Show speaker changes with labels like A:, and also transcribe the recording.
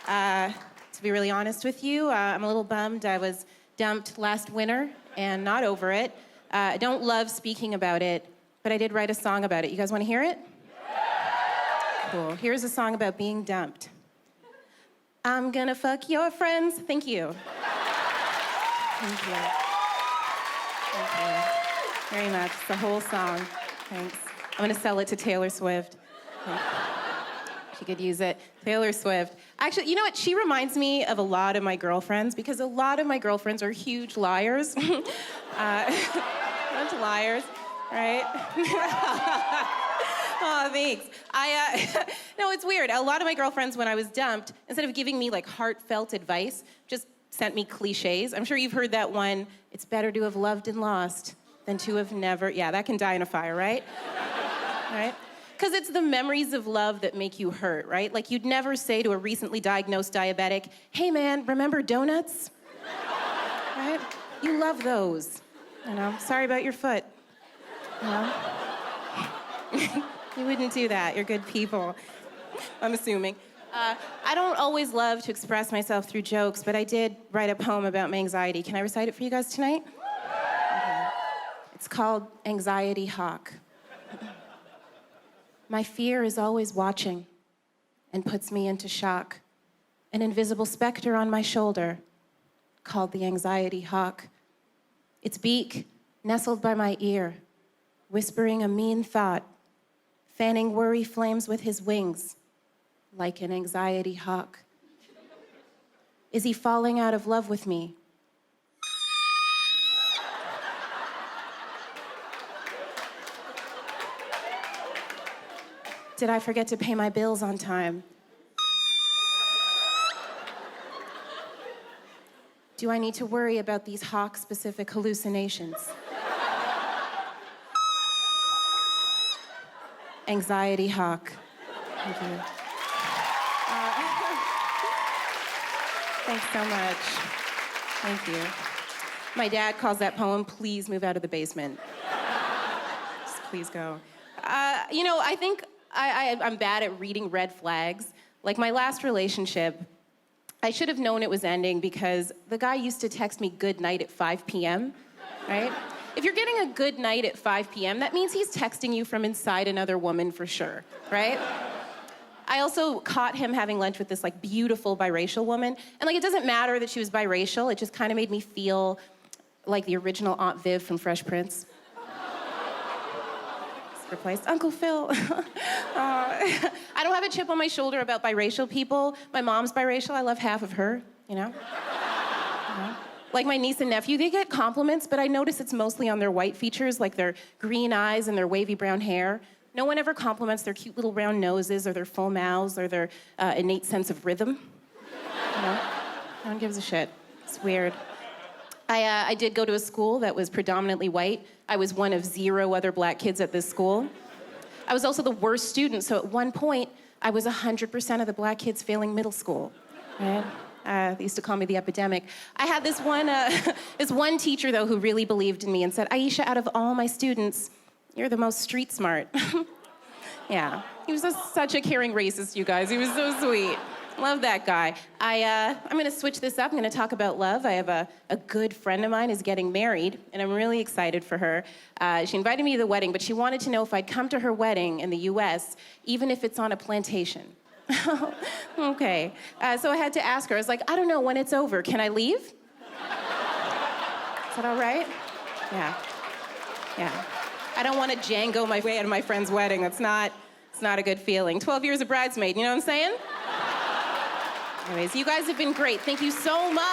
A: To be really honest with you, I'm a little bummed. I was dumped last winter and not over it. I don't love speaking about it, but I did write a song about it. You guys want to hear it? Cool. Here's a song about being dumped. I'm gonna fuck your friends. Thank you. Thank you. Thank you very much. The whole song. Thanks. I'm gonna sell it to Taylor Swift. She could use it. Taylor Swift. Actually, you know what? She reminds me of a lot of my girlfriends because a lot of my girlfriends are huge liars. Bunch of liars, right? Oh, thanks. No, it's weird. A lot of my girlfriends, when I was dumped, instead of giving me like heartfelt advice, just sent me cliches. I'm sure you've heard that one, it's better to have loved and lost than to have never. Yeah, that can die in a fire, right? Right? Because it's the memories of love that make you hurt, right? Like you'd never say to a recently diagnosed diabetic, hey man, remember donuts? Right? You love those. You know, sorry about your foot. You know? You wouldn't do that. You're good people, I'm assuming. I don't always love to express myself through jokes, but I did write a poem about my anxiety. Can I recite it for you guys tonight? Okay. It's called Anxiety Hawk. My fear is always watching and puts me into shock. An invisible specter on my shoulder called the Anxiety Hawk. Its beak nestled by my ear, whispering a mean thought, fanning worry flames with his wings like an anxiety hawk. Is he falling out of love with me? Did I forget to pay my bills on time? Do I need to worry about these hawk-specific hallucinations? Anxiety Hawk. Thank you. Thanks so much. Thank you. My dad calls that poem, Please Move Out of the Basement. Just please go. You know, I think I'm bad at reading red flags. Like my last relationship, I should have known it was ending because the guy used to text me good night at 5 p.m., right? If you're getting a good night at 5 p.m., that means he's texting you from inside another woman for sure, right? I also caught him having lunch with this like beautiful biracial woman. And like, it doesn't matter that she was biracial. It just kind of made me feel like the original Aunt Viv from Fresh Prince. Replaced Uncle Phil. I don't have a chip on my shoulder about biracial people. My mom's biracial. I love half of her, you know? Like my niece and nephew, they get compliments, but I notice it's mostly on their white features, like their green eyes and their wavy brown hair. No one ever compliments their cute little round noses or their full mouths or their innate sense of rhythm. You know? No one gives a shit. It's weird. I did go to a school that was predominantly white. I was one of 0 other black kids at this school. I was also the worst student, so at one point, I was 100% of the black kids failing middle school. Right? They used to call me the epidemic. I had this one teacher, though, who really believed in me and said, Aisha, out of all my students, you're the most street smart. Yeah, he was such a caring racist, you guys. He was so sweet. Love that guy. I'm gonna switch this up. I'm gonna talk about love. I have a good friend of mine is getting married, and I'm really excited for her. She invited me to the wedding, but she wanted to know if I'd come to her wedding in the US, even if it's on a plantation. Okay. So I had to ask her. I was like, I don't know, when it's over, can I leave? Is that all right? Yeah. Yeah. I don't want to Django my way out of my friend's wedding. It's not a good feeling. 12 years a bridesmaid, you know what I'm saying? Anyways, you guys have been great. Thank you so much.